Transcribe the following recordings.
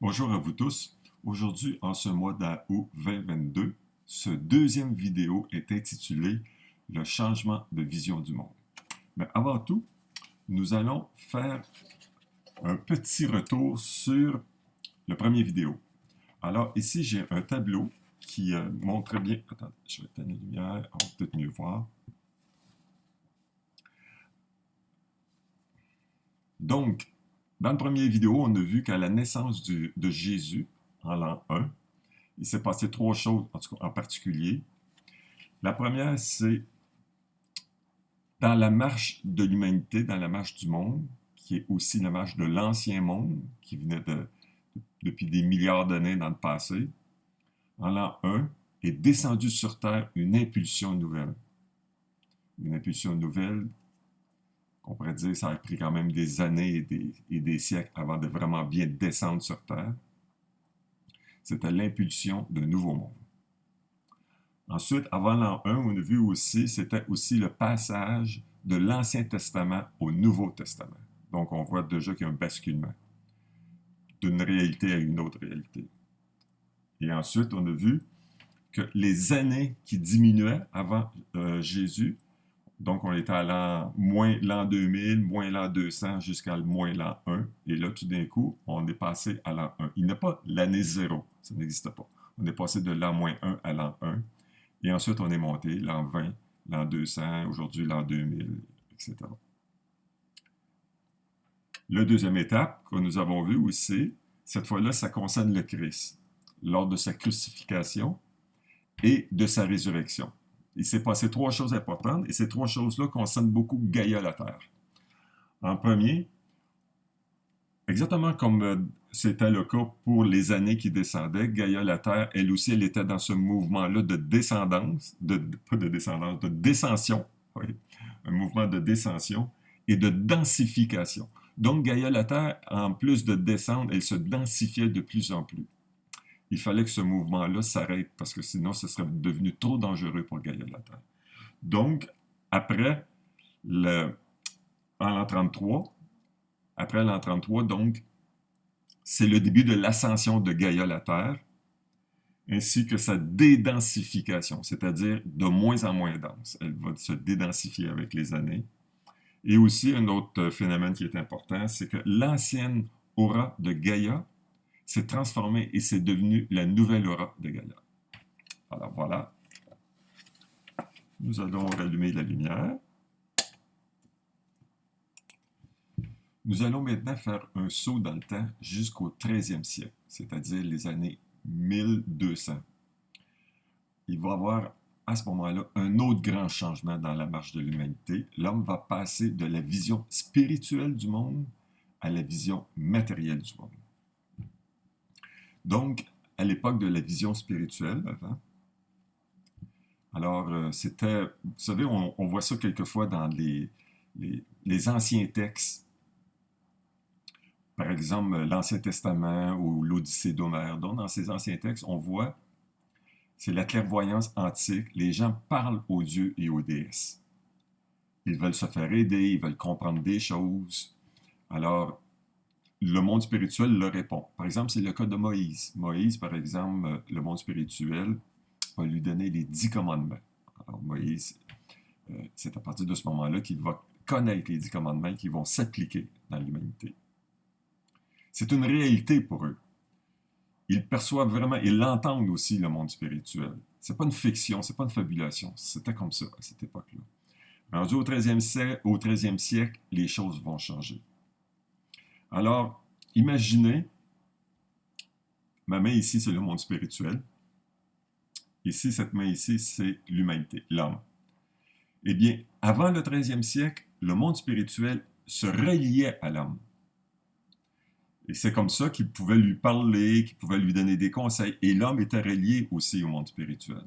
Bonjour à vous tous. Aujourd'hui, en ce mois d'août 2022, ce deuxième vidéo est intitulé Le changement de vision du monde. Mais avant tout, nous allons faire un petit retour sur le premier vidéo. Alors ici, j'ai un tableau qui montre bien... Attendez, je vais éteindre la lumière, on va peut-être mieux voir. Donc, dans le premier vidéo, on a vu qu'à la naissance de Jésus, en l'an 1, il s'est passé trois choses, en tout cas en particulier. La première, c'est dans la marche de l'humanité, dans la marche du monde, qui est aussi la marche de l'ancien monde, qui venait depuis des milliards d'années dans le passé, en l'an 1, est descendue sur Terre une impulsion nouvelle. Une impulsion nouvelle, qu'on pourrait dire, ça a pris quand même des années et des siècles avant de vraiment bien descendre sur Terre. C'était l'impulsion d'un nouveau monde. Ensuite, avant l'an 1, on a vu aussi, c'était aussi le passage de l'Ancien Testament au Nouveau Testament. Donc, on voit déjà qu'il y a un basculement d'une réalité à une autre réalité. Et ensuite, on a vu que les années qui diminuaient avant Jésus, donc on était à moins l'an 2000, moins l'an 200, jusqu'à moins l'an 1. Et là, tout d'un coup, on est passé à l'an 1. Il n'y a pas l'année 0, ça n'existe pas. On est passé de l'an moins 1 à l'an 1. Et ensuite, on est monté l'an 20, l'an 200, aujourd'hui l'an 2000, etc. La deuxième étape que nous avons vue aussi, cette fois-là, ça concerne le Christ, lors de sa crucifixion et de sa résurrection. Il s'est passé trois choses importantes, et ces trois choses-là concernent beaucoup Gaïa la Terre. En premier, exactement comme c'était le cas pour les années qui descendaient, Gaïa la Terre, elle aussi, elle était dans ce mouvement-là de descendance, pas de descendance, de descension, oui, un mouvement de descension et de densification. Donc Gaïa la Terre, en plus de descendre, elle se densifiait de plus en plus. Il fallait que ce mouvement-là s'arrête parce que sinon, ce serait devenu trop dangereux pour Gaïa la Terre. Donc, après en l'an 33, après l'an 33, donc, c'est le début de l'ascension de Gaïa la Terre, ainsi que sa dédensification, c'est-à-dire de moins en moins dense. Elle va se dédensifier avec les années. Et aussi, un autre phénomène qui est important, c'est que l'ancienne aura de Gaïa s'est transformée et c'est devenu la nouvelle aura de Gaïa. Alors voilà. Nous allons rallumer la lumière. Nous allons maintenant faire un saut dans le temps jusqu'au 13e siècle, c'est-à-dire les années 1200. Il va y avoir à ce moment-là un autre grand changement dans la marche de l'humanité. L'homme va passer de la vision spirituelle du monde à la vision matérielle du monde. Donc, à l'époque de la vision spirituelle, avant, alors c'était, vous savez, on voit ça quelquefois dans les anciens textes. Par exemple, l'Ancien Testament ou l'Odyssée d'Homère. Donc, dans ces anciens textes, on voit, c'est la clairvoyance antique. Les gens parlent aux dieux et aux déesses. Ils veulent se faire aider, ils veulent comprendre des choses. Alors, le monde spirituel leur répond. Par exemple, c'est le cas de Moïse. Moïse, par exemple, le monde spirituel va lui donner les 10 commandements. Alors, Moïse, c'est à partir de ce moment-là qu'il va connaître les 10 commandements qui vont s'appliquer dans l'humanité. C'est une réalité pour eux. Ils perçoivent vraiment, ils l'entendent aussi, le monde spirituel. C'est pas une fiction, c'est pas une fabulation. C'était comme ça à cette époque-là. Rendu au 13e siècle, les choses vont changer. Alors, imaginez, ma main ici, c'est le monde spirituel. Ici, cette main ici, c'est l'humanité, l'homme. Eh bien, avant le 13e siècle, le monde spirituel se reliait à l'homme. Et c'est comme ça qu'il pouvait lui parler, qu'il pouvait lui donner des conseils. Et l'homme était relié aussi au monde spirituel.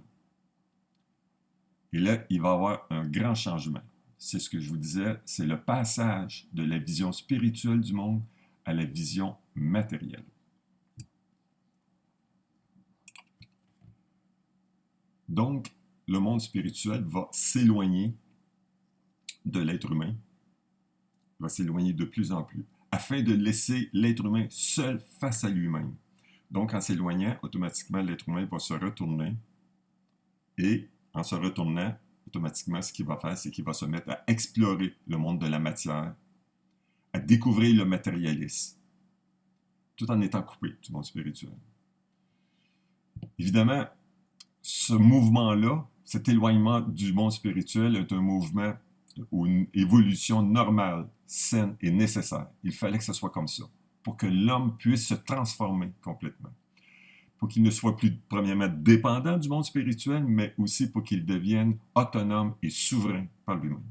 Et là, il va y avoir un grand changement. C'est ce que je vous disais, c'est le passage de la vision spirituelle du monde à la vision matérielle. Donc, le monde spirituel va s'éloigner de l'être humain, va s'éloigner de plus en plus, afin de laisser l'être humain seul face à lui-même. Donc, en s'éloignant, automatiquement, l'être humain va se retourner et en se retournant, automatiquement, ce qu'il va faire, c'est qu'il va se mettre à explorer le monde de la matière, à découvrir le matérialisme, tout en étant coupé du monde spirituel. Évidemment, ce mouvement-là, cet éloignement du monde spirituel est un mouvement ou une évolution normale, saine et nécessaire. Il fallait que ce soit comme ça, pour que l'homme puisse se transformer complètement. Pour qu'il ne soit plus, premièrement, dépendant du monde spirituel, mais aussi pour qu'il devienne autonome et souverain par lui-même.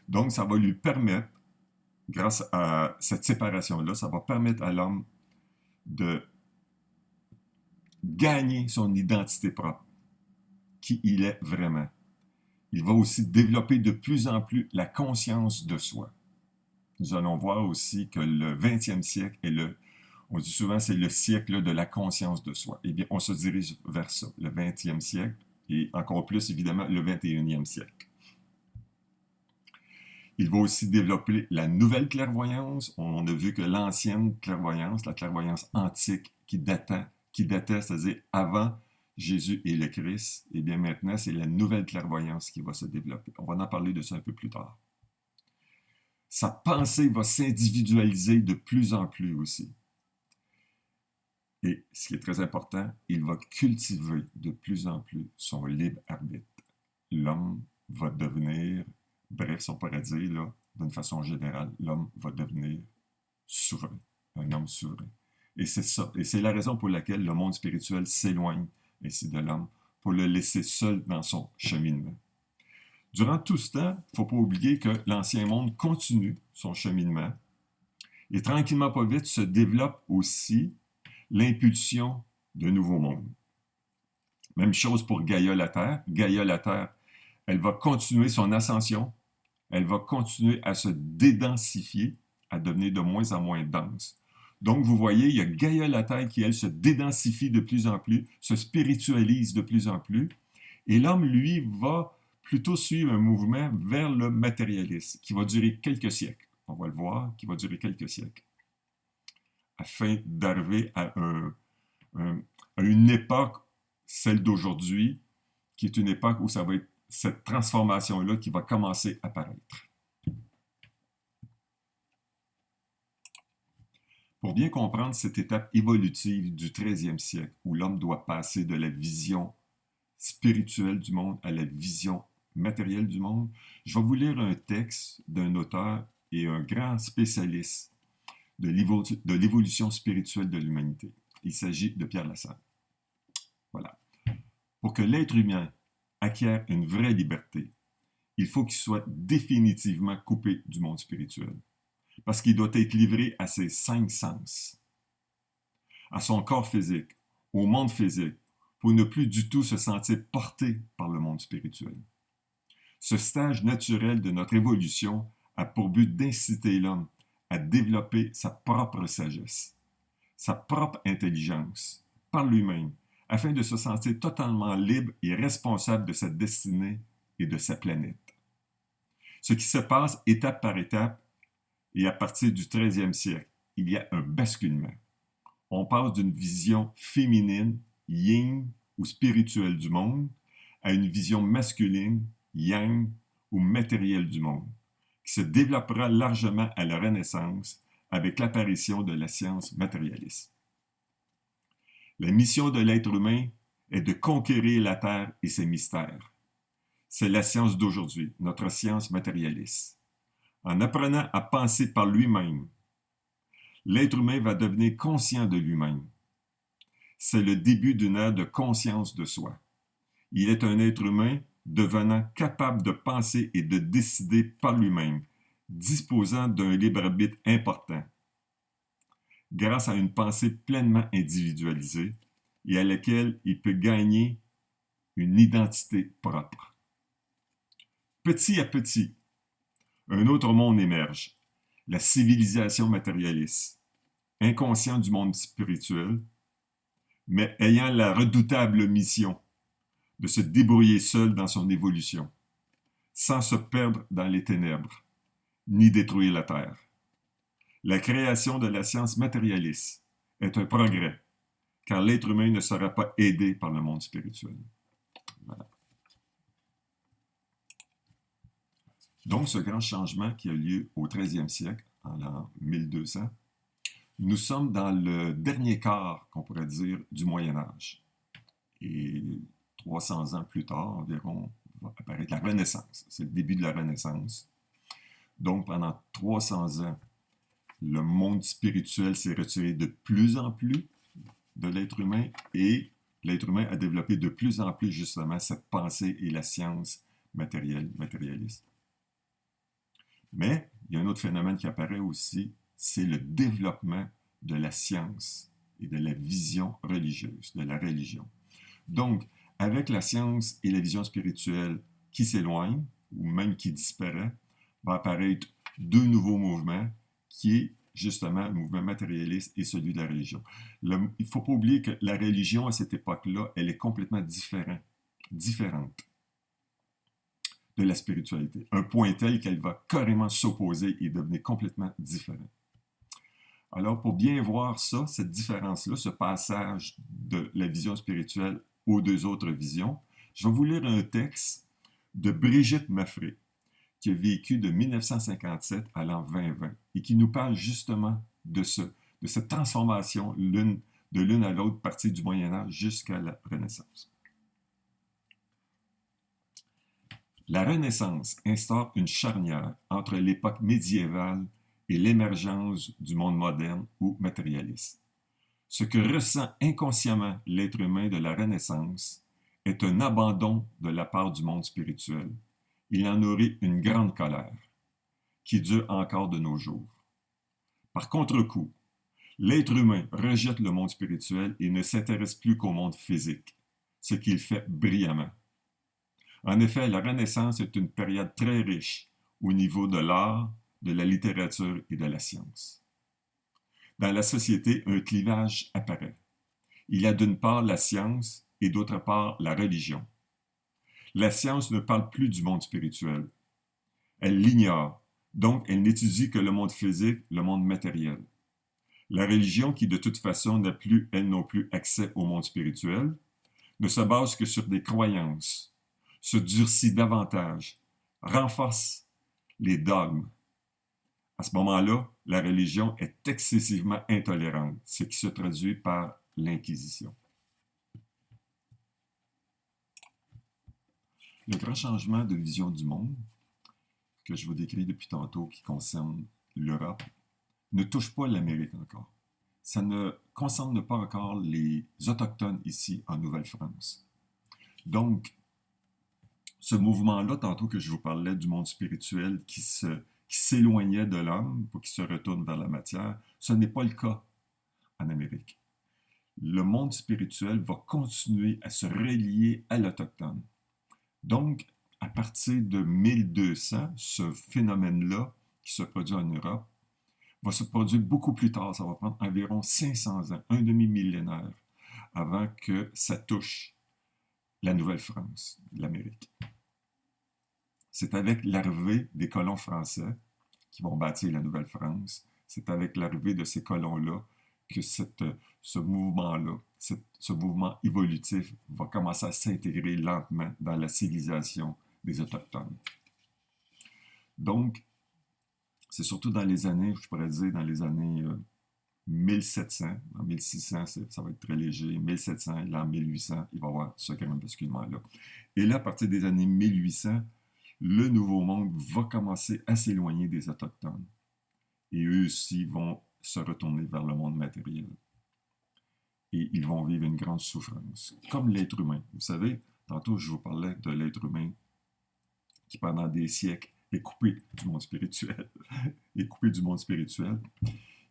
Donc, ça va lui permettre, grâce à cette séparation-là, ça va permettre à l'homme de gagner son identité propre, qui il est vraiment. Il va aussi développer de plus en plus la conscience de soi. Nous allons voir aussi que le 20e siècle est on dit souvent c'est le siècle de la conscience de soi. Eh bien, on se dirige vers ça, le 20e siècle, et encore plus, évidemment, le 21e siècle. Il va aussi développer la nouvelle clairvoyance. On a vu que l'ancienne clairvoyance, la clairvoyance antique qui datait, c'est-à-dire avant Jésus et le Christ, eh bien maintenant, c'est la nouvelle clairvoyance qui va se développer. On va en parler de ça un peu plus tard. Sa pensée va s'individualiser de plus en plus aussi. Et ce qui est très important, il va cultiver de plus en plus son libre arbitre. L'homme va devenir, bref, si on pourrait dire, là, d'une façon générale, l'homme va devenir souverain, un homme souverain. Et c'est ça, et c'est la raison pour laquelle le monde spirituel s'éloigne ainsi de l'homme, pour le laisser seul dans son cheminement. Durant tout ce temps, il ne faut pas oublier que l'ancien monde continue son cheminement, et tranquillement pas vite se développe aussi l'impulsion d'un nouveau monde. Même chose pour Gaïa la Terre. Gaïa la Terre, elle va continuer son ascension, elle va continuer à se dédensifier, à devenir de moins en moins dense. Donc, vous voyez, il y a Gaïa la Terre qui, elle, se dédensifie de plus en plus, se spiritualise de plus en plus, et l'homme, lui, va plutôt suivre un mouvement vers le matérialisme, qui va durer quelques siècles. On va le voir, qui va durer quelques siècles, afin d'arriver à une époque, celle d'aujourd'hui, qui est une époque où ça va être cette transformation-là qui va commencer à apparaître. Pour bien comprendre cette étape évolutive du 13e siècle, où l'homme doit passer de la vision spirituelle du monde à la vision matérielle du monde, je vais vous lire un texte d'un auteur et un grand spécialiste de l'évolution spirituelle de l'humanité. Il s'agit de Pierre Lassalle. Voilà. Pour que l'être humain acquiert une vraie liberté, il faut qu'il soit définitivement coupé du monde spirituel. Parce qu'il doit être livré à ses 5 sens, à son corps physique, au monde physique, pour ne plus du tout se sentir porté par le monde spirituel. Ce stage naturel de notre évolution a pour but d'inciter l'homme à développer sa propre sagesse, sa propre intelligence, par lui-même, afin de se sentir totalement libre et responsable de sa destinée et de sa planète. Ce qui se passe étape par étape, et à partir du 13e siècle, il y a un basculement. On passe d'une vision féminine, yin ou spirituelle du monde, à une vision masculine, yang ou matérielle du monde, qui se développera largement à la Renaissance avec l'apparition de la science matérialiste. La mission de l'être humain est de conquérir la Terre et ses mystères. C'est la science d'aujourd'hui, notre science matérialiste. En apprenant à penser par lui-même, l'être humain va devenir conscient de lui-même. C'est le début d'une ère de conscience de soi. Il est un être humain devenant capable de penser et de décider par lui-même, disposant d'un libre arbitre important, grâce à une pensée pleinement individualisée et à laquelle il peut gagner une identité propre. Petit à petit, un autre monde émerge, la civilisation matérialiste, inconscient du monde spirituel, mais ayant la redoutable mission de se débrouiller seul dans son évolution, sans se perdre dans les ténèbres, ni détruire la Terre. La création de la science matérialiste est un progrès, car l'être humain ne sera pas aidé par le monde spirituel. Voilà. Donc, ce grand changement qui a lieu au 13e siècle, en l'an 1200, nous sommes dans le dernier quart, qu'on pourrait dire, du Moyen Âge. Et 300 ans plus tard, environ, va apparaître la Renaissance. C'est le début de la Renaissance. Donc, pendant 300 ans, le monde spirituel s'est retiré de plus en plus de l'être humain et l'être humain a développé de plus en plus, justement, cette pensée et la science matérialiste. Mais il y a un autre phénomène qui apparaît aussi, c'est le développement de la science et de la vision religieuse, de la religion. Donc, avec la science et la vision spirituelle qui s'éloignent, ou même qui disparaissent, va apparaître deux nouveaux mouvements, qui est justement le mouvement matérialiste et celui de la religion. Il ne faut pas oublier que la religion, à cette époque-là, elle est complètement différente de la spiritualité. Un point tel qu'elle va carrément s'opposer et devenir complètement différente. Alors, pour bien voir ça, cette différence-là, ce passage de la vision spirituelle aux deux autres visions, je vais vous lire un texte de Brigitte Maffrey, qui a vécu de 1957 à l'an 2020 et qui nous parle justement de cette transformation de l'une à l'autre partie du Moyen Âge jusqu'à la Renaissance. La Renaissance instaure une charnière entre l'époque médiévale et l'émergence du monde moderne ou matérialiste. Ce que ressent inconsciemment l'être humain de la Renaissance est un abandon de la part du monde spirituel. Il en nourrit une grande colère, qui dure encore de nos jours. Par contre-coup, l'être humain rejette le monde spirituel et ne s'intéresse plus qu'au monde physique, ce qu'il fait brillamment. En effet, la Renaissance est une période très riche au niveau de l'art, de la littérature et de la science. Dans la société, un clivage apparaît. Il y a d'une part la science et d'autre part la religion. La science ne parle plus du monde spirituel. Elle l'ignore, donc elle n'étudie que le monde physique, le monde matériel. La religion, qui de toute façon n'a plus, elle non plus, accès au monde spirituel, ne se base que sur des croyances, se durcit davantage, renforce les dogmes. À ce moment-là, la religion est excessivement intolérante, ce qui se traduit par l'Inquisition. Le grand changement de vision du monde, que je vous décris depuis tantôt, qui concerne l'Europe, ne touche pas l'Amérique encore. Ça ne concerne pas encore les Autochtones ici en Nouvelle-France. Donc, ce mouvement-là, tantôt que je vous parlais du monde spirituel qui s'éloignait de l'homme pour qu'il se retourne vers la matière, ce n'est pas le cas en Amérique. Le monde spirituel va continuer à se relier à l'Autochtone. Donc, à partir de 1200, ce phénomène-là qui se produit en Europe va se produire beaucoup plus tard. Ça va prendre environ 500 ans, un demi-millénaire, avant que ça touche la Nouvelle-France, l'Amérique. C'est avec l'arrivée des colons français qui vont bâtir la Nouvelle-France, c'est avec l'arrivée de ces colons-là que ce mouvement-là, ce mouvement évolutif va commencer à s'intégrer lentement dans la civilisation des Autochtones. Donc, c'est surtout dans les années, je pourrais dire, dans les années 1700, en 1600, ça va être très léger, 1700, et là, en 1800, il va y avoir ce grand basculement-là. Et là, à partir des années 1800, le Nouveau Monde va commencer à s'éloigner des Autochtones. Et eux aussi vont se retourner vers le monde matériel. Et ils vont vivre une grande souffrance, comme l'être humain. Vous savez, tantôt je vous parlais de l'être humain qui pendant des siècles est coupé du monde spirituel. Est coupé du monde spirituel.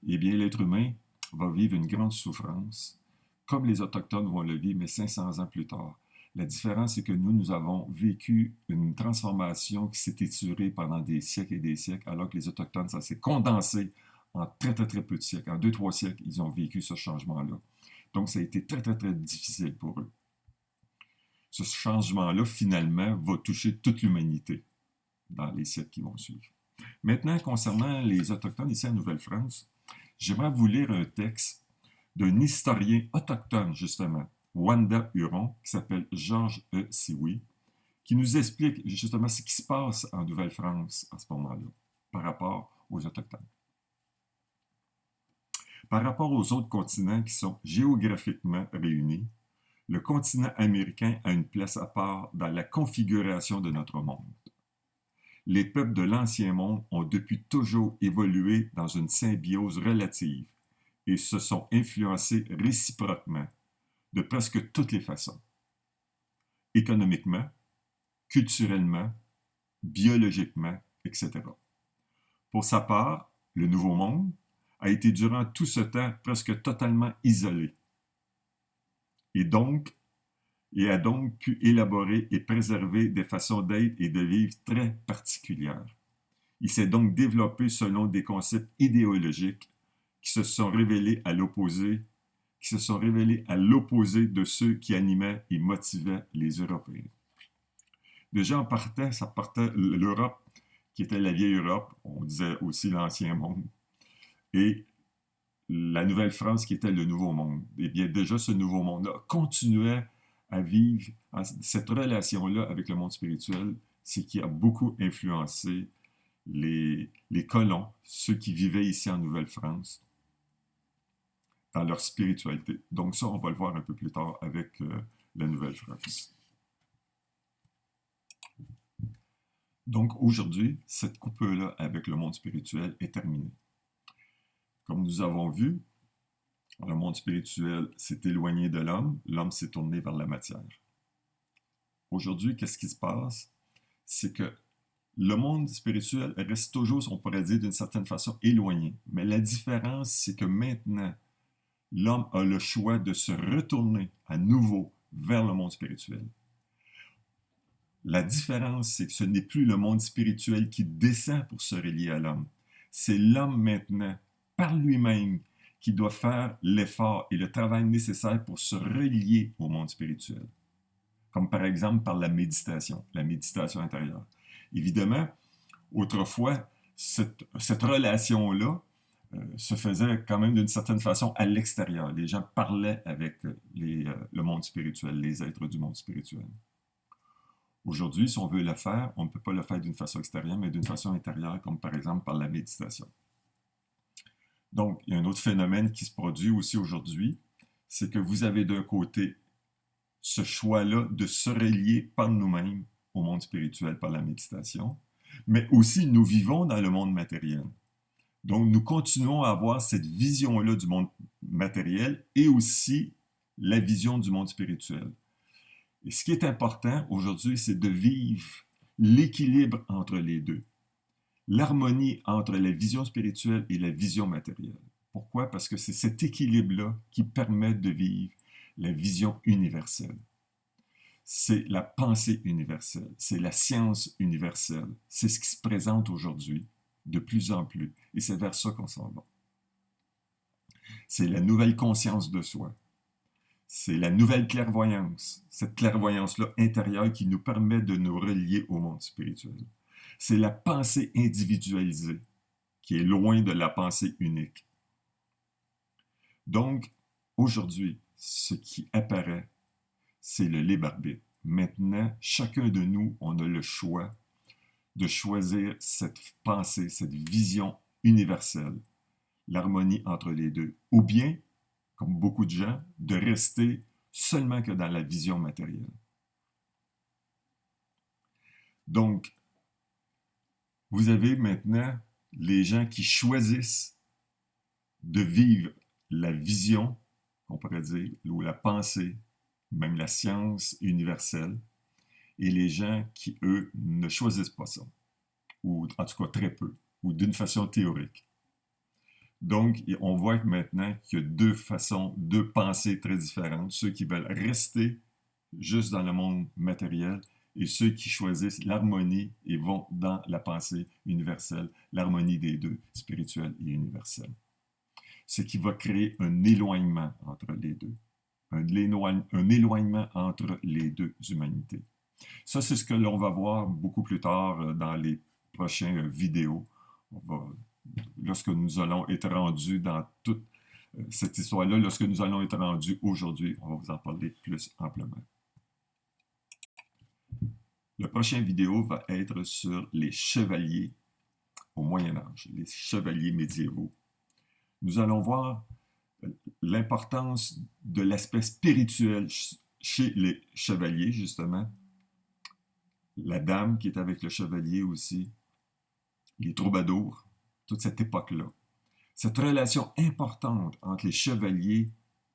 Eh bien, l'être humain va vivre une grande souffrance, comme les Autochtones vont le vivre, mais 500 ans plus tard. La différence, c'est que nous avons vécu une transformation qui s'est étirée pendant des siècles et des siècles, alors que les Autochtones, ça s'est condensé en très, très, très peu de siècles. En 2-3 siècles, ils ont vécu ce changement-là. Donc, ça a été très, très, très difficile pour eux. Ce changement-là, finalement, va toucher toute l'humanité dans les siècles qui vont suivre. Maintenant, concernant les Autochtones ici en Nouvelle-France, j'aimerais vous lire un texte d'un historien autochtone, justement, Wanda Huron, qui s'appelle Georges E. Sioui, qui nous explique justement ce qui se passe en Nouvelle-France à ce moment-là, par rapport aux Autochtones. Par rapport aux autres continents qui sont géographiquement réunis, le continent américain a une place à part dans la configuration de notre monde. Les peuples de l'Ancien Monde ont depuis toujours évolué dans une symbiose relative et se sont influencés réciproquement de presque toutes les façons. Économiquement, culturellement, biologiquement, etc. Pour sa part, le Nouveau Monde a été durant tout ce temps presque totalement isolé et a donc pu élaborer et préserver des façons d'être et de vivre très particulières. Il s'est donc développé selon des concepts idéologiques qui se sont révélés à l'opposé de ceux qui animaient et motivaient les Européens. Déjà, l'Europe, qui était la vieille Europe, on disait aussi l'Ancien Monde, et la Nouvelle-France, qui était le Nouveau Monde. Et bien, déjà, ce Nouveau Monde-là continuait à vivre cette relation-là avec le monde spirituel, c'est qui a beaucoup influencé les colons, ceux qui vivaient ici en Nouvelle-France, dans leur spiritualité. Donc ça, on va le voir un peu plus tard avec la Nouvelle-France. Donc aujourd'hui, cette coupe-là avec le monde spirituel est terminée. Comme nous avons vu, le monde spirituel s'est éloigné de l'homme s'est tourné vers la matière. Aujourd'hui, qu'est-ce qui se passe? C'est que le monde spirituel reste toujours, on pourrait dire, d'une certaine façon éloigné. Mais la différence, c'est que maintenant, l'homme a le choix de se retourner à nouveau vers le monde spirituel. La différence, c'est que ce n'est plus le monde spirituel qui descend pour se relier à l'homme. C'est l'homme maintenant, par lui-même, qui doit faire l'effort et le travail nécessaire pour se relier au monde spirituel. Comme par exemple par la méditation intérieure. Évidemment, autrefois, cette relation-là se faisait quand même d'une certaine façon à l'extérieur. Les gens parlaient avec le monde spirituel, les êtres du monde spirituel. Aujourd'hui, si on veut le faire, on ne peut pas le faire d'une façon extérieure, mais d'une façon intérieure, comme par exemple par la méditation. Donc, il y a un autre phénomène qui se produit aussi aujourd'hui, c'est que vous avez d'un côté ce choix-là de se relier par nous-mêmes au monde spirituel par la méditation, mais aussi nous vivons dans le monde matériel. Donc, nous continuons à avoir cette vision-là du monde matériel et aussi la vision du monde spirituel. Et ce qui est important aujourd'hui, c'est de vivre l'équilibre entre les deux. L'harmonie entre la vision spirituelle et la vision matérielle. Pourquoi? Parce que c'est cet équilibre-là qui permet de vivre la vision universelle. C'est la pensée universelle, c'est la science universelle. C'est ce qui se présente aujourd'hui de plus en plus. Et c'est vers ça qu'on s'en va. C'est la nouvelle conscience de soi. C'est la nouvelle clairvoyance, cette clairvoyance-là intérieure qui nous permet de nous relier au monde spirituel. C'est la pensée individualisée qui est loin de la pensée unique. Donc, aujourd'hui, ce qui apparaît, c'est le libre arbitre. Maintenant, chacun de nous, on a le choix de choisir cette pensée, cette vision universelle, l'harmonie entre les deux, ou bien, comme beaucoup de gens, de rester seulement que dans la vision matérielle. Donc, vous avez maintenant les gens qui choisissent de vivre la vision, on pourrait dire, ou la pensée, même la science universelle, et les gens qui, eux, ne choisissent pas ça, ou en tout cas très peu, ou d'une façon théorique. Donc, on voit maintenant qu'il y a deux façons, deux pensées très différentes, ceux qui veulent rester juste dans le monde matériel et ceux qui choisissent l'harmonie et vont dans la pensée universelle, l'harmonie des deux, spirituelle et universelle. Ce qui va créer un éloignement entre les deux, un éloignement entre les deux humanités. Ça, c'est ce que l'on va voir beaucoup plus tard dans les prochaines vidéos. Lorsque nous allons être rendus dans toute cette histoire-là, lorsque nous allons être rendus aujourd'hui, on va vous en parler plus amplement. La prochaine vidéo va être sur les chevaliers au Moyen Âge, les chevaliers médiévaux. Nous allons voir l'importance de l'aspect spirituel chez les chevaliers, justement. La dame qui est avec le chevalier aussi, les troubadours, toute cette époque-là. Cette relation importante entre les chevaliers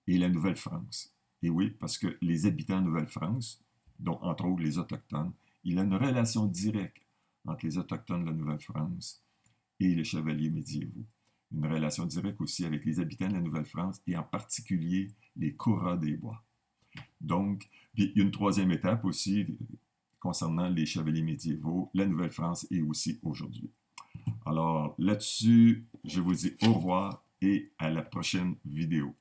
et la Nouvelle-France. Et oui, parce que les habitants de Nouvelle-France, dont entre autres les Autochtones, il y a une relation directe entre les Autochtones de la Nouvelle-France et les chevaliers médiévaux. Une relation directe aussi avec les habitants de la Nouvelle-France et en particulier les Couras des Bois. Donc, puis il y a une troisième étape aussi concernant les chevaliers médiévaux, la Nouvelle-France et aussi aujourd'hui. Alors là-dessus, je vous dis au revoir et à la prochaine vidéo.